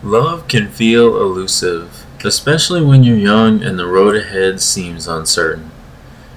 Love can feel elusive, especially when you're young and the road ahead seems uncertain.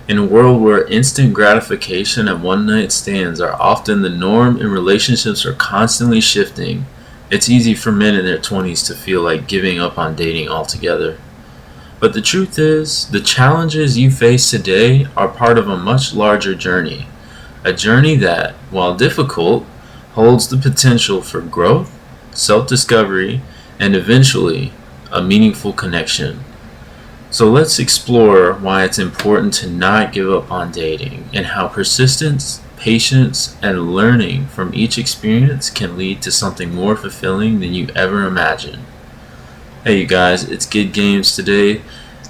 In a world where instant gratification and one night stands are often the norm and relationships are constantly shifting, it's easy for men in their 20s to feel like giving up on dating altogether. But the truth is, the challenges you face today are part of a much larger journey. A journey that, while difficult, holds the potential for growth, self discovery, and eventually a meaningful connection. So let's explore why it's important to not give up on dating and how persistence, patience, and learning from each experience can lead to something more fulfilling than you ever imagined. Hey, you guys, it's Good Games today.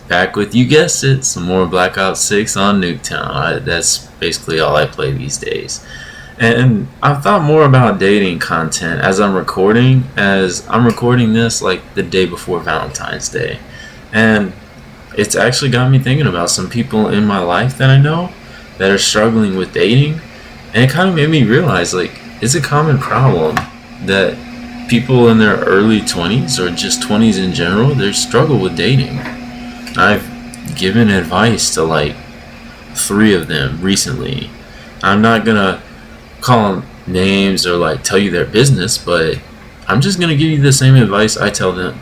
Back with, you guessed it, some more Black Ops 6 on Nuketown. That's basically all I play these days. And I've thought more about dating content as I'm recording this like the day before Valentine's Day. And it's actually got me thinking about some people in my life that I know that are struggling with dating. And it kind of made me realize, like, it's a common problem that people in their early 20s or just 20s in general, they struggle with dating. I've given advice to like 3 of them recently. I'm not gonna call them names or like tell you their business, but I'm just gonna give you the same advice I tell them.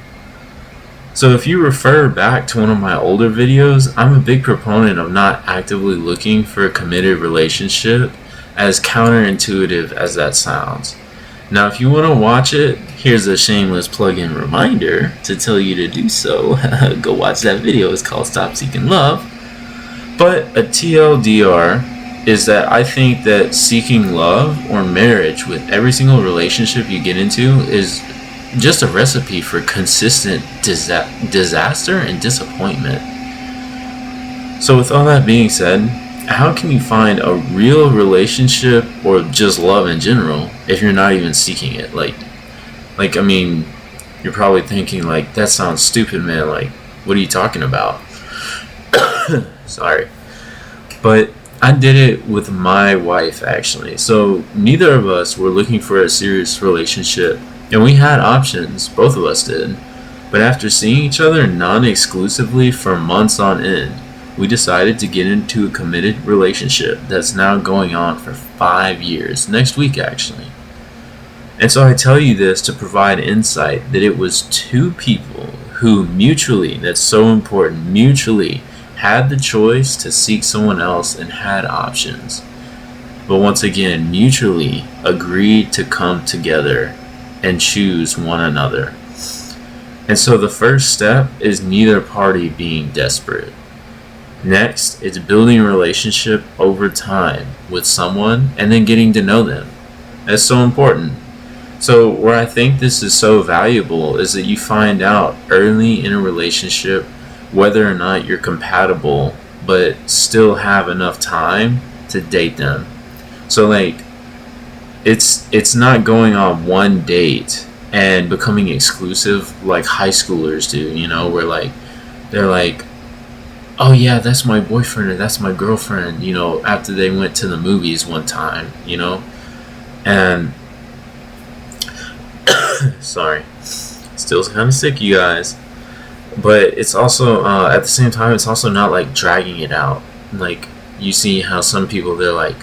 So if you refer back to one of my older videos, I'm a big proponent of not actively looking for a committed relationship, as counterintuitive as that sounds. Now, if you want to watch it, here's a shameless plug-in reminder to tell you to do so. Go watch that video. It's called Stop Seeking Love. But a TLDR is that I think that seeking love or marriage with every single relationship you get into is just a recipe for consistent disaster and disappointment. So with all that being said, how can you find a real relationship or just love in general if you're not even seeking it? I mean, you're probably thinking like, that sounds stupid, man. Like, what are you talking about? Sorry. But I did it with my wife, actually. So neither of us were looking for a serious relationship. And we had options, both of us did. But after seeing each other non-exclusively for months on end, we decided to get into a committed relationship that's now going on for 5 years, next week actually. And so I tell you this to provide insight that it was 2 people who mutually, that's so important, mutually had the choice to seek someone else and had options. But once again, mutually agreed to come together and choose one another. And so the first step is neither party being desperate. Next, it's building a relationship over time with someone and then getting to know them. That's so important. So where I think this is so valuable is that you find out early in a relationship whether or not you're compatible, but still have enough time to date them. So like, it's not going on one date and becoming exclusive like high schoolers do, where like they're like, oh yeah, that's my boyfriend or that's my girlfriend, after they went to the movies one time, and sorry, still kind of sick, you guys. But it's also at the same time, it's also not like dragging it out. Like, you see how some people, they're like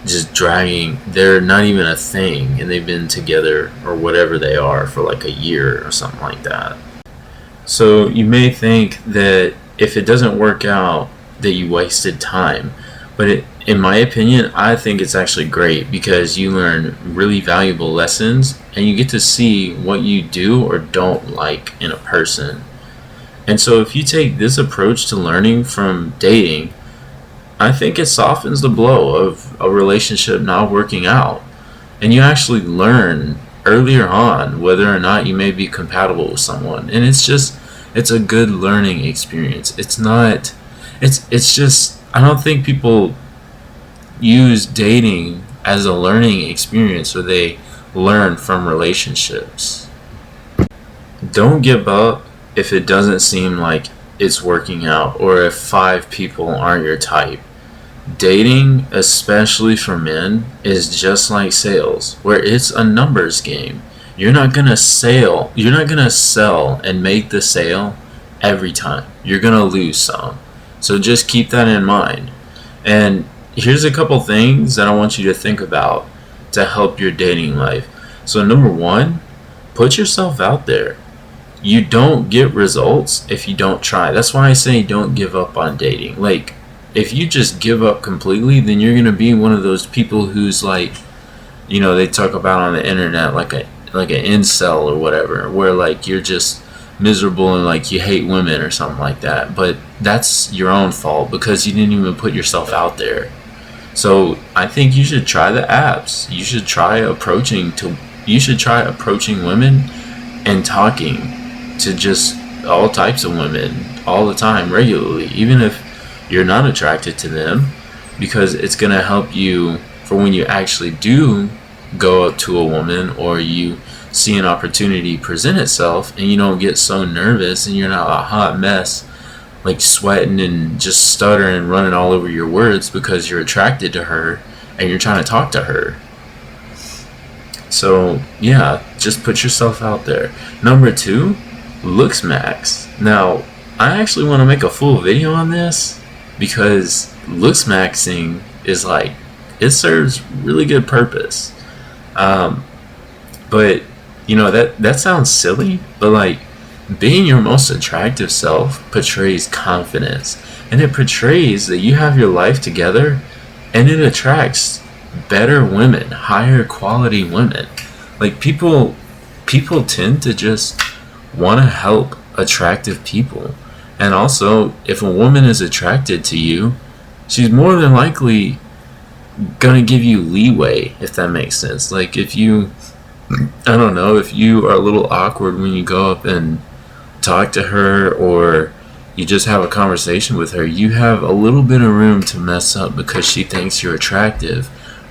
just dragging, they're not even a thing and they've been together or whatever they are for like a year or something like that. So you may think that if it doesn't work out that you wasted time, but in my opinion, I think it's actually great because you learn really valuable lessons and you get to see what you do or don't like in a person. And so if you take this approach to learning from dating, I think it softens the blow of a relationship not working out. And you actually learn earlier on whether or not you may be compatible with someone. And it's a good learning experience. It's just, I don't think people use dating as a learning experience where they learn from relationships. Don't give up if it doesn't seem like it's working out or if 5 people aren't your type. Dating, especially for men, is just like sales, where it's a numbers game. You're not gonna sell and make the sale every time. You're gonna lose some. So just keep that in mind. And here's a couple things that I want you to think about to help your dating life. So number one, put yourself out there. You don't get results if you don't try. That's why I say don't give up on dating. Like, if you just give up completely, then you're gonna be one of those people who's like, they talk about on the internet like an incel or whatever, where like you're just miserable and like you hate women or something like that. But that's your own fault because you didn't even put yourself out there. So I think you should try the apps. You should try approaching women and talking to just all types of women all the time, regularly, even if you're not attracted to them, because it's going to help you for when you actually do go up to a woman or you see an opportunity present itself, and you don't get so nervous and you're not a hot mess, like sweating and just stuttering and running all over your words because you're attracted to her and you're trying to talk to her. So yeah, just put yourself out there. Number two, looks max. Now, I actually want to make a full video on this because looks maxing is like, it serves really good purpose. But that sounds silly, but like being your most attractive self portrays confidence, and it portrays that you have your life together, and it attracts better women, higher quality women. Like people tend to just want to help attractive people. And also, if a woman is attracted to you, she's more than likely gonna give you leeway, if that makes sense. Like if you are a little awkward when you go up and talk to her, or you just have a conversation with her, you have a little bit of room to mess up because she thinks you're attractive,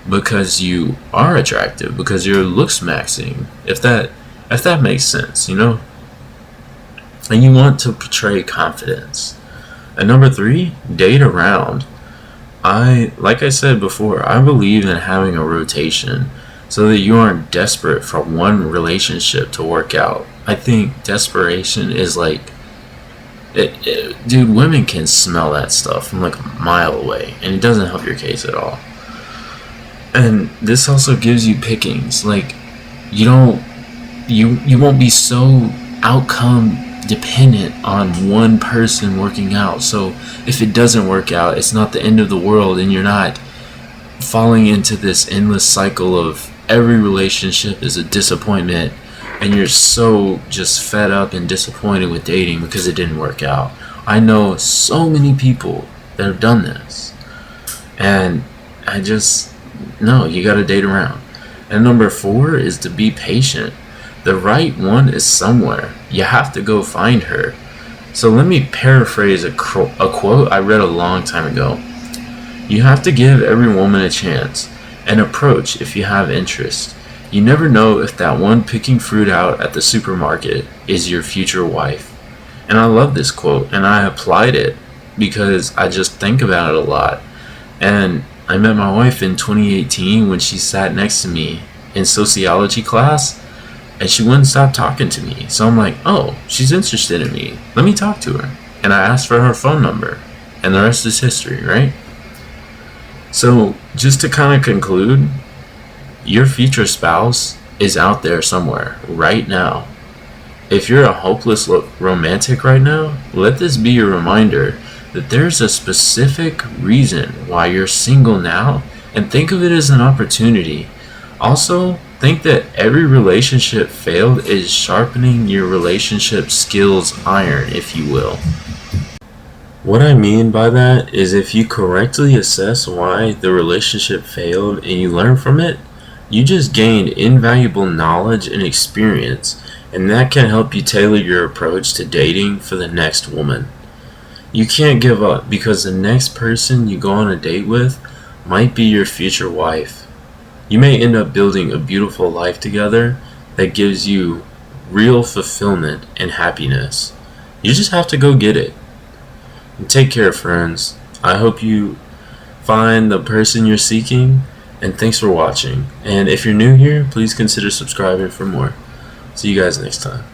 because you are attractive, because you're looks maxing, if that makes sense, And you want to portray confidence. And number three, date around. Like I said before, I believe in having a rotation so that you aren't desperate for one relationship to work out. I think desperation is like, dude, women can smell that stuff from like a mile away, and it doesn't help your case at all. And this also gives you pickings. Like, you won't be so outcome dependent on one person working out. So if it doesn't work out, it's not the end of the world, and you're not falling into this endless cycle of every relationship is a disappointment, and you're so just fed up and disappointed with dating because it didn't work out. I know so many people that have done this, and no, you gotta date around. And number four is to be patient. The right one is somewhere. You have to go find her. So let me paraphrase a quote I read a long time ago. You have to give every woman a chance and approach if you have interest. You never know if that one picking fruit out at the supermarket is your future wife. And I love this quote, and I applied it because I just think about it a lot. And I met my wife in 2018 when she sat next to me in sociology class, and she wouldn't stop talking to me. So I'm like, oh, she's interested in me. Let me talk to her. And I asked for her phone number, and the rest is history, right? So just to kind of conclude, your future spouse is out there somewhere right now. If you're a hopeless romantic right now, let this be your reminder that there's a specific reason why you're single now, and think of it as an opportunity. Also, think that every relationship failed is sharpening your relationship skills iron, if you will. What I mean by that is, if you correctly assess why the relationship failed and you learn from it, you just gained invaluable knowledge and experience, and that can help you tailor your approach to dating for the next woman. You can't give up, because the next person you go on a date with might be your future wife. You may end up building a beautiful life together that gives you real fulfillment and happiness. You just have to go get it. And take care, friends. I hope you find the person you're seeking, and thanks for watching. And if you're new here, please consider subscribing for more. See you guys next time.